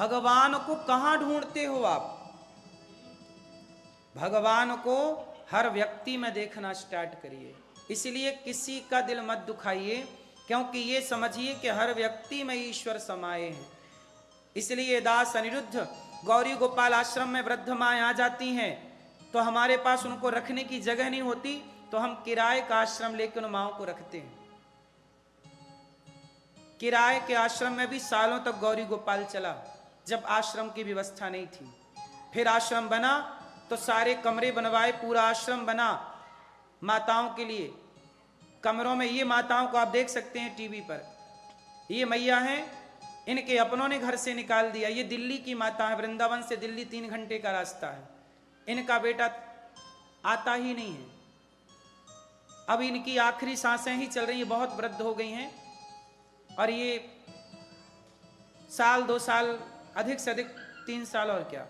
भगवान को कहां ढूंढते हो आप? भगवान को हर व्यक्ति में देखना स्टार्ट करिए। इसलिए किसी का दिल मत दुखाइए, क्योंकि ये समझिए कि हर व्यक्ति में ईश्वर समाये हैं। इसलिए दास अनिरुद्ध गौरी गोपाल आश्रम में वृद्ध माएँ आ जाती हैं तो हमारे पास उनको रखने की जगह नहीं होती, तो हम किराए का आश्रम लेकर उन माओं को रखते हैं। किराए के आश्रम में भी सालों तक गौरी गोपाल चला, जब आश्रम की व्यवस्था नहीं थी। फिर आश्रम बना तो सारे कमरे बनवाए, पूरा आश्रम बना माताओं के लिए। कमरों में ये माताओं को आप देख सकते हैं टीवी पर, ये मैया हैं, इनके अपनों ने घर से निकाल दिया। ये दिल्ली की माता है, वृंदावन से दिल्ली 3 घंटे का रास्ता है। इनका बेटा आता ही नहीं है। अब इनकी आखिरी सांसें ही चल रही हैं, बहुत वृद्ध हो गई हैं, और ये साल 2 साल, अधिक से अधिक 3 साल और क्या।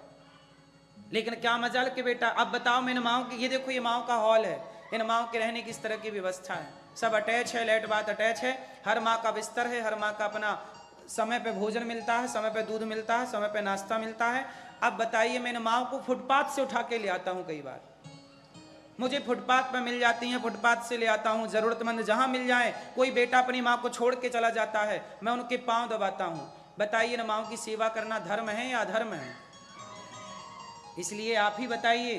लेकिन क्या मजाल के बेटा, अब बताओ मैं इन माओं की, ये देखो ये माओं का हॉल है, इन माओं के रहने की इस तरह की व्यवस्था है, सब अटैच है, लेट बात अटैच है, हर माँ का बिस्तर है, हर माँ का अपना समय पे भोजन मिलता है, समय पे दूध मिलता है, समय पे नाश्ता मिलता है। अब बताइए मैं इन माओं को फुटपाथ से उठा के ले आता हूँ, कई बार मुझे फुटपाथ पे मिल जाती हैं, फुटपाथ से ले आता हूँ। जरूरतमंद जहां मिल जाए, कोई बेटा अपनी माँ को छोड़ के चला जाता है, मैं उनके पांव दबाता हूँ। बताइए इन माओं की सेवा करना धर्म है या अधर्म है? इसलिए आप ही बताइए,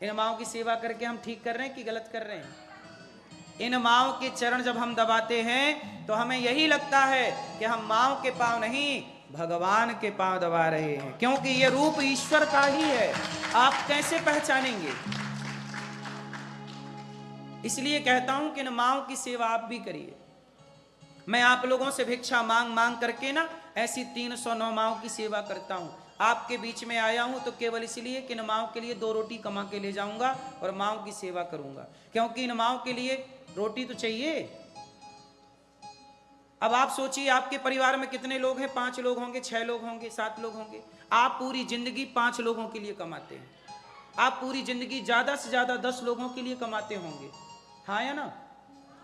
इन माओं की सेवा करके हम ठीक कर रहे हैं कि गलत कर रहे हैं? इन माओं के चरण जब हम दबाते हैं तो हमें यही लगता है कि हम माओं के पांव नहीं, भगवान के पांव दबा रहे हैं, क्योंकि ये रूप ईश्वर का ही है। आप कैसे पहचानेंगे? इसलिए कहता हूं कि इन माओं की सेवा आप भी करिए। मैं आप लोगों से भिक्षा मांग मांग करके ना ऐसी 309 माओं की सेवा करता हूं। आपके बीच में आया हूं तो केवल इसलिए कि इन माओं के लिए 2 रोटी कमा के ले जाऊंगा और माओं की सेवा करूंगा, क्योंकि इन माओं के लिए रोटी तो चाहिए। अब आप सोचिए, आपके परिवार में कितने लोग हैं? 5 लोग होंगे, 6 लोग होंगे, 7 लोग होंगे। आप पूरी जिंदगी 5 लोगों के लिए कमाते हैं, आप पूरी जिंदगी ज्यादा से ज्यादा 10 लोगों के लिए कमाते होंगे, हाँ या ना?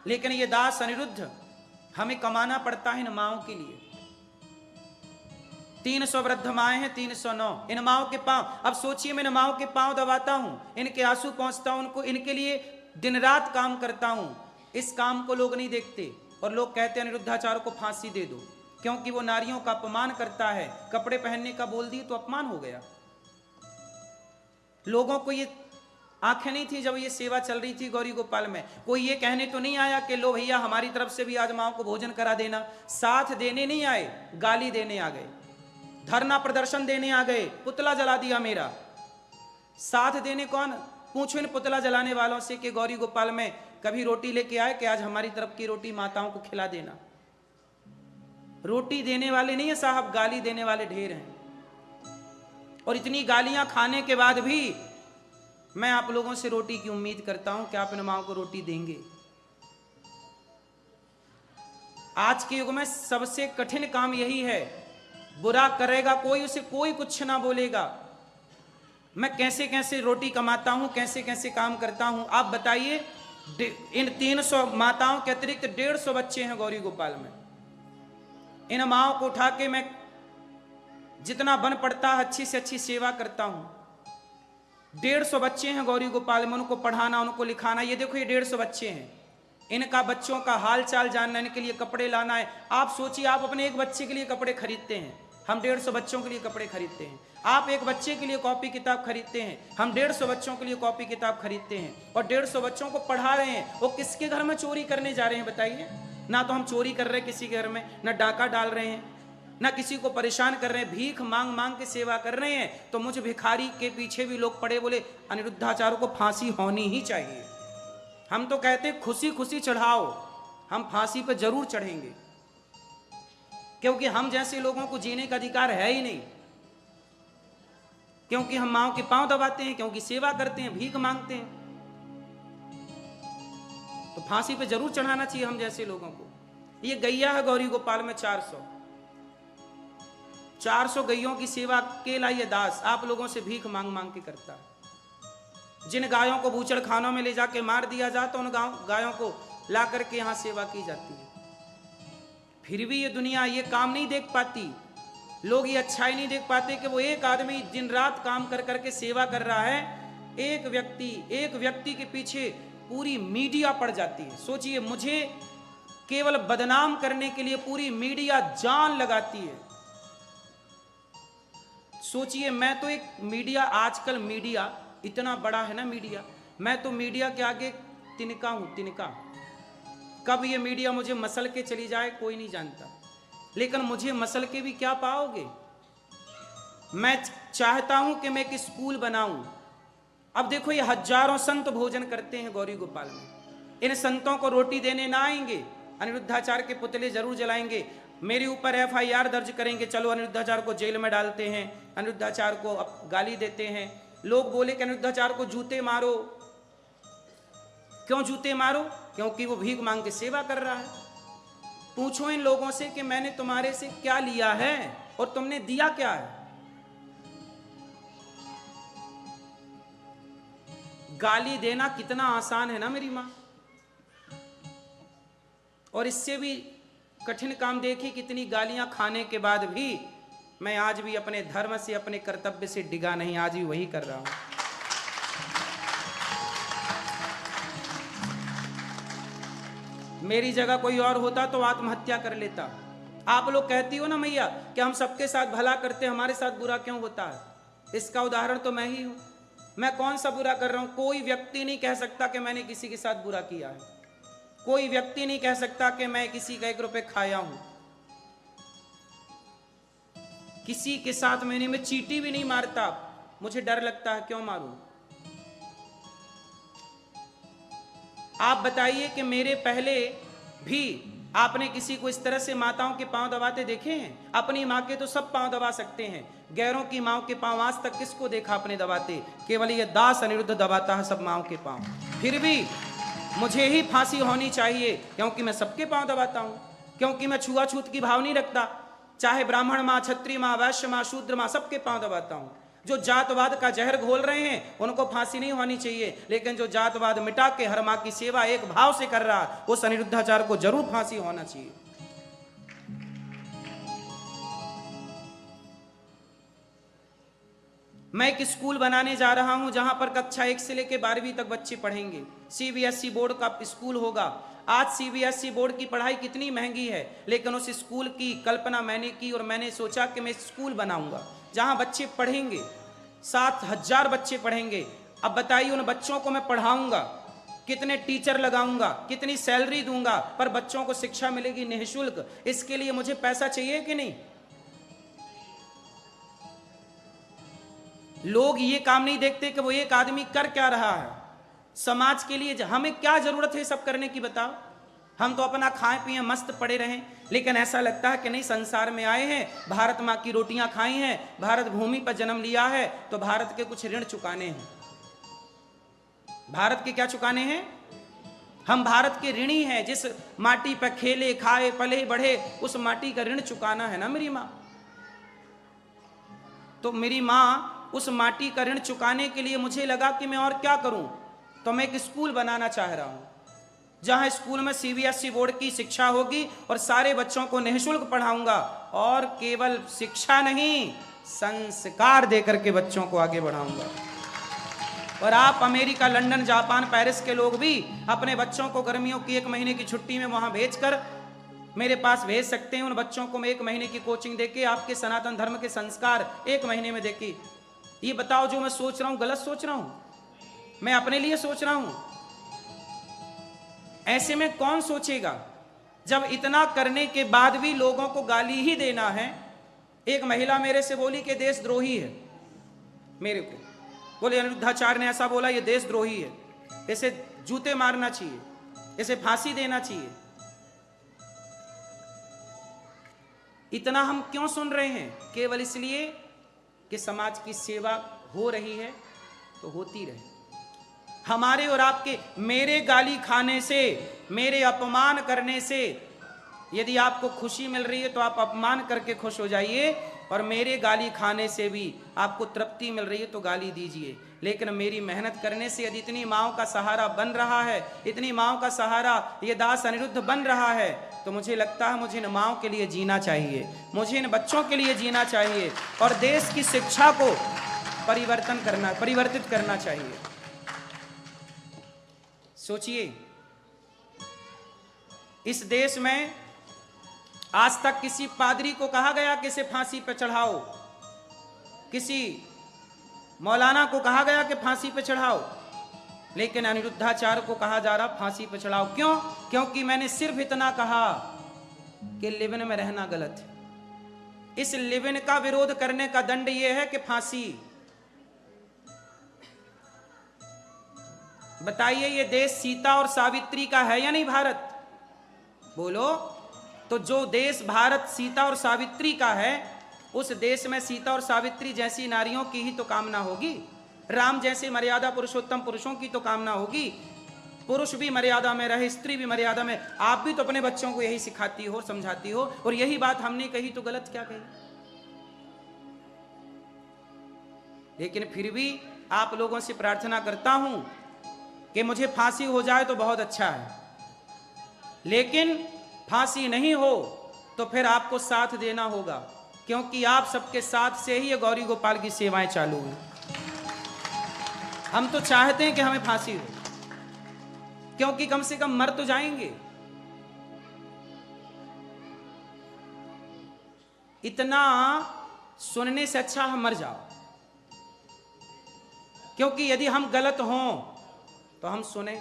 लेकिन ये दास अनिरुद्ध, हमें कमाना पड़ता है इन माओं के लिए। 300 वृद्ध माएँ हैं, 309 इन माओं के पांव। अब सोचिए, मैं इन माओं के पांव दबाता हूं, इनके आंसू पहुंचता हूं उनको, इनके लिए दिन रात काम करता हूं। इस काम को लोग नहीं देखते और लोग कहते हैं अनिरुद्धाचार्य को फांसी दे दो, क्योंकि वो नारियों का अपमान करता है। कपड़े पहनने का बोल दिए तो अपमान हो गया। लोगों को ये आंखें नहीं थी जब ये सेवा चल रही थी गौरी गोपाल में। कोई ये कहने तो नहीं आया कि लो भैया हमारी तरफ से भी आज माओं को भोजन करा देना। साथ देने नहीं आए, गाली देने आ गए, धरना प्रदर्शन देने आ गए, पुतला जला दिया मेरा। साथ देने कौन? पूछो इन पुतला जलाने वालों से कि गौरी गोपाल में कभी रोटी लेके आए कि आज हमारी तरफ की रोटी माताओं को खिला देना। रोटी देने वाले नहीं है साहब, गाली देने वाले ढेर हैं। और इतनी गालियां खाने के बाद भी मैं आप लोगों से रोटी की उम्मीद करता हूं कि आप इन माओं को रोटी देंगे। आज के युग में सबसे कठिन काम यही है। बुरा करेगा कोई, उसे कोई कुछ ना बोलेगा। मैं कैसे कैसे रोटी कमाता हूं, कैसे कैसे काम करता हूं, आप बताइए। इन 300 माताओं के अतिरिक्त 150 बच्चे हैं गौरी गोपाल में। इन माओं को उठा के मैं जितना बन पड़ता है अच्छी से अच्छी सेवा करता हूं। 150 बच्चे हैं गौरी गोपाल में, उनको पढ़ाना, उनको लिखाना। ये देखो ये 150 बच्चे हैं, इनका बच्चों का हाल चाल जानना, इनके लिए कपड़े लाना है। आप सोचिए, आप अपने एक बच्चे के लिए कपड़े खरीदते हैं, हम 150 बच्चों के लिए कपड़े खरीदते हैं। आप एक बच्चे के लिए कॉपी किताब खरीदते हैं, हम 150 बच्चों के लिए कॉपी किताब खरीदते हैं। और 150 बच्चों को पढ़ा रहे हैं। वो किसके घर में चोरी करने जा रहे हैं बताइए? ना तो हम चोरी कर रहे हैं किसी के घर में, ना डाका डाल रहे हैं, ना किसी को परेशान कर रहे हैं, भीख मांग मांग के सेवा कर रहे हैं। तो मुझ भिखारी के पीछे भी लोग पड़े, बोले अनिरुद्धाचार्य को फांसी होनी ही चाहिए। हम तो कहते खुशी खुशी चढ़ाओ, हम फांसी पर जरूर चढ़ेंगे, क्योंकि हम जैसे लोगों को जीने का अधिकार है ही नहीं। क्योंकि हम माओं के पांव दबाते हैं, क्योंकि सेवा करते हैं, भीख मांगते हैं। तो फांसी पे जरूर चढ़ाना चाहिए हम जैसे लोगों को। ये गैया है गौरी गोपाल में 400 गैयों की सेवा अकेला ये दास आप लोगों से भीख मांग मांग के करता है। जिन गायों को बूचड़ खानों में ले जाके मार दिया जाता, उन गायों को ला करके यहां सेवा की जाती है। फिर भी ये दुनिया ये काम नहीं देख पाती। लोग ये अच्छाई नहीं देख पाते कि वो एक आदमी दिन रात काम कर करके सेवा कर रहा है, एक व्यक्ति के पीछे पूरी मीडिया पड़ जाती है। सोचिए, मुझे केवल बदनाम करने के लिए पूरी मीडिया जान लगाती है। सोचिए, मैं तो एक मीडिया, आजकल मीडिया इतना बड़ा है ना, मीडिया, मैं तो मीडिया के आगे तिनका हूं, तिनका। कब ये मीडिया मुझे मसल के चली जाए कोई नहीं जानता, लेकिन मुझे मसल के भी क्या पाओगे। मैं चाहता हूं कि मैं एक स्कूल बनाऊं। अब देखो, ये हजारों संत भोजन करते हैं गौरी गोपाल में, इन संतों को रोटी देने ना आएंगे, अनिरुद्धाचार्य के पुतले जरूर जलाएंगे, मेरे ऊपर FIR दर्ज करेंगे, चलो अनिरुद्धाचार्य को जेल में डालते हैं, अनिरुद्धाचार्य को गाली देते हैं। लोग बोले कि अनिरुद्धाचार्य को जूते मारो। क्यों जूते मारो? क्योंकि वो भीख मांग के सेवा कर रहा है। पूछो इन लोगों से कि मैंने तुम्हारे से क्या लिया है और तुमने दिया क्या है। गाली देना कितना आसान है ना मेरी मां, और इससे भी कठिन काम देखी, कितनी गालियां खाने के बाद भी मैं आज भी अपने धर्म से, अपने कर्तव्य से डिगा नहीं, आज भी वही कर रहा हूं। मेरी जगह कोई और होता तो आत्महत्या कर लेता। आप लोग कहती हो ना मैया कि हम सबके साथ भला करते, हमारे साथ बुरा क्यों होता है, इसका उदाहरण तो मैं ही हूं। मैं कौन सा बुरा कर रहा हूं? कोई व्यक्ति नहीं कह सकता कि मैंने किसी के साथ बुरा किया है। कोई व्यक्ति नहीं कह सकता कि मैं किसी का 1 रुपए खाया हूं। किसी के साथ मैं चींटी भी नहीं मारता, मुझे डर लगता है, क्यों मारूं? आप बताइए कि मेरे पहले भी आपने किसी को इस तरह से माताओं के पांव दबाते देखे हैं? अपनी मां के तो सब पांव दबा सकते हैं, गैरों की मां के पांव आज तक किसको देखा अपने दबाते? केवल ये दास अनिरुद्ध दबाता है सब माओ के पांव। फिर भी मुझे ही फांसी होनी चाहिए, क्योंकि मैं सबके पांव दबाता हूं, क्योंकि मैं छुआछूत की भाव नहीं रखता। चाहे ब्राह्मण मां, क्षत्रिय मां, वैश्य मां, शूद्र मां, सबके पांव दबाता हूं। जो जातवाद का जहर घोल रहे हैं उनको फांसी नहीं होनी चाहिए, लेकिन जो जातवाद मिटा के हर मां की सेवा एक भाव से कर रहा, उस अनिरुद्धाचार्य को जरूर फांसी होना चाहिए। मैं एक स्कूल बनाने जा रहा हूं जहां पर कक्षा 1 से लेकर 12वीं तक बच्चे पढ़ेंगे। CBSE बोर्ड का स्कूल होगा। आज CBSE बोर्ड की पढ़ाई कितनी महंगी है, लेकिन उस स्कूल की कल्पना मैंने की और मैंने सोचा कि मैं स्कूल बनाऊंगा जहां बच्चे पढ़ेंगे, 7000 बच्चे पढ़ेंगे। अब बताइए, उन बच्चों को मैं पढ़ाऊंगा, कितने टीचर लगाऊंगा, कितनी सैलरी दूंगा, पर बच्चों को शिक्षा मिलेगी निःशुल्क। इसके लिए मुझे पैसा चाहिए कि नहीं? लोग ये काम नहीं देखते कि वो एक आदमी कर क्या रहा है समाज के लिए। हमें क्या जरूरत है सब करने की, बताओ? हम तो अपना खाएं पिए मस्त पड़े रहें, लेकिन ऐसा लगता है कि नहीं, संसार में आए हैं, भारत माँ की रोटियां खाई हैं, भारत भूमि पर जन्म लिया है, तो भारत के कुछ ऋण चुकाने हैं। भारत के क्या चुकाने हैं? हम भारत के ऋणी हैं। जिस माटी पर खेले खाए पले बढ़े, उस माटी का ऋण चुकाना है ना मेरी माँ। तो मेरी माँ उस माटी का ऋण चुकाने के लिए मुझे लगा कि मैं और क्या करूं, तो मैं एक स्कूल बनाना चाह रहा हूं जहां स्कूल में CBSE बोर्ड की शिक्षा होगी और सारे बच्चों को निःशुल्क पढ़ाऊंगा, और केवल शिक्षा नहीं, संस्कार देकर के बच्चों को आगे बढ़ाऊंगा। और आप अमेरिका, लंदन, जापान, पेरिस के लोग भी अपने बच्चों को गर्मियों की 1 महीने की छुट्टी में वहां भेजकर मेरे पास भेज सकते हैं। उन बच्चों को मैं 1 महीने की कोचिंग देके आपके सनातन धर्म के संस्कार 1 महीने में देके। ये बताओ, जो मैं सोच रहा हूं गलत सोच रहा हूं? मैं अपने लिए सोच रहा हूं? ऐसे में कौन सोचेगा जब इतना करने के बाद भी लोगों को गाली ही देना है। एक महिला मेरे से बोली कि देशद्रोही है, मेरे को बोले अनिरुद्धाचार्य ने ऐसा बोला, ये देशद्रोही है, इसे जूते मारना चाहिए, इसे फांसी देना चाहिए। इतना हम क्यों सुन रहे हैं? केवल इसलिए कि समाज की सेवा हो रही है तो होती रहे। हमारे और आपके, मेरे गाली खाने से, मेरे अपमान करने से यदि आपको खुशी मिल रही है तो आप अपमान करके खुश हो जाइए, और मेरे गाली खाने से भी आपको तृप्ति मिल रही है तो गाली दीजिए। लेकिन मेरी मेहनत करने से यदि इतनी माओं का सहारा बन रहा है, इतनी माओं का सहारा ये दास अनिरुद्ध बन रहा है, तो मुझे लगता है मुझे इन माँओं के लिए जीना चाहिए, मुझे इन बच्चों के लिए जीना चाहिए और देश की शिक्षा को परिवर्तित करना चाहिए। सोचिए, इस देश में आज तक किसी पादरी को कहा गया कि इसे फांसी पर चढ़ाओ, किसी मौलाना को कहा गया कि फांसी पर चढ़ाओ, लेकिन अनिरुद्धाचार्य को कहा जा रहा फांसी पर चढ़ाओ। क्यों? क्योंकि मैंने सिर्फ इतना कहा कि लिविन में रहना गलत है। इस लिविन का विरोध करने का दंड यह है कि फांसी। बताइए, ये देश सीता और सावित्री का है या नहीं? भारत बोलो। तो जो देश भारत सीता और सावित्री का है, उस देश में सीता और सावित्री जैसी नारियों की ही तो कामना होगी, राम जैसे मर्यादा पुरुषोत्तम पुरुषों की तो कामना होगी। पुरुष भी मर्यादा में रहे, स्त्री भी मर्यादा में। आप भी तो अपने बच्चों को यही सिखाती हो, समझाती हो, और यही बात हमने कही तो गलत क्या कही? लेकिन फिर भी आप लोगों से प्रार्थना करता हूं कि मुझे फांसी हो जाए तो बहुत अच्छा है, लेकिन फांसी नहीं हो तो फिर आपको साथ देना होगा, क्योंकि आप सबके साथ से ही ये गौरी गोपाल की सेवाएं चालू हैं। हम तो चाहते हैं कि हमें फांसी हो, क्योंकि कम से कम मर तो जाएंगे। इतना सुनने से अच्छा हम मर जाओ, क्योंकि यदि हम गलत हों तो हम सुने,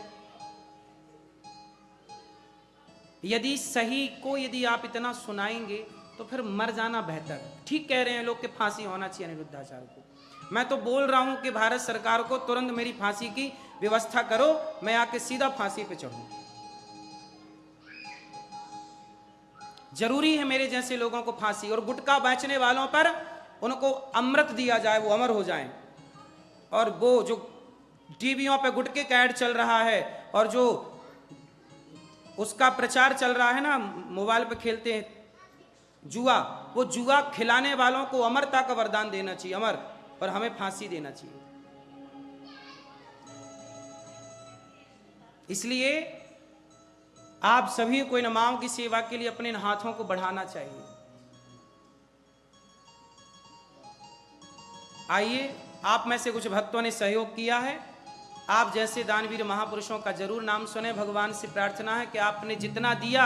यदि सही को यदि आप इतना सुनाएंगे तो फिर मर जाना बेहतर है। ठीक कह रहे हैं लोग कि फांसी होना चाहिए अनिरुद्धाचार्य को। मैं तो बोल रहा हूं कि भारत सरकार को तुरंत मेरी फांसी की व्यवस्था करो, मैं आके सीधा फांसी पे चढ़ूं। जरूरी है मेरे जैसे लोगों को फांसी, और गुटखा बेचने वालों पर उनको अमृत दिया जाए, वो अमर हो जाएं। और वो जो टीवियों पे गुटखे का ऐड चल रहा है और जो उसका प्रचार चल रहा है ना, मोबाइल पे खेलते हैं जुआ, वो जुआ खिलाने वालों को अमरता का वरदान देना चाहिए, अमर, और हमें फांसी देना चाहिए। इसलिए आप सभी को इन माँओं की सेवा के लिए अपने इन हाथों को बढ़ाना चाहिए। आइए, आप में से कुछ भक्तों ने सहयोग किया है, आप जैसे दानवीर महापुरुषों का जरूर नाम सुने। भगवान से प्रार्थना है कि आपने जितना दिया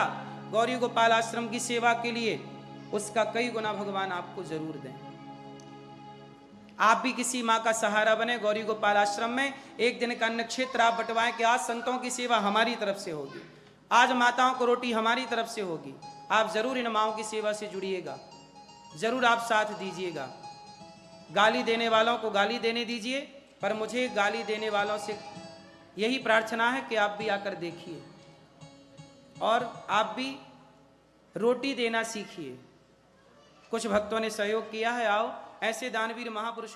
गौरी गोपाल आश्रम की सेवा के लिए, उसका कई गुना भगवान आपको जरूर दें। आप भी किसी माँ का सहारा बने। गौरी गोपाल आश्रम में एक दिन का अन्न क्षेत्र आप बंटवाएं कि आज संतों की सेवा हमारी तरफ से होगी, आज माताओं को रोटी हमारी तरफ से होगी। आप जरूर इन माँओं की सेवा से जुड़िएगा, जरूर आप साथ दीजिएगा। गाली देने वालों को गाली देने दीजिए, पर मुझे गाली देने वालों से यही प्रार्थना है कि आप भी आकर देखिए और आप भी रोटी देना सीखिए। कुछ भक्तों ने सहयोग किया है, आओ ऐसे दानवीर महापुरुषों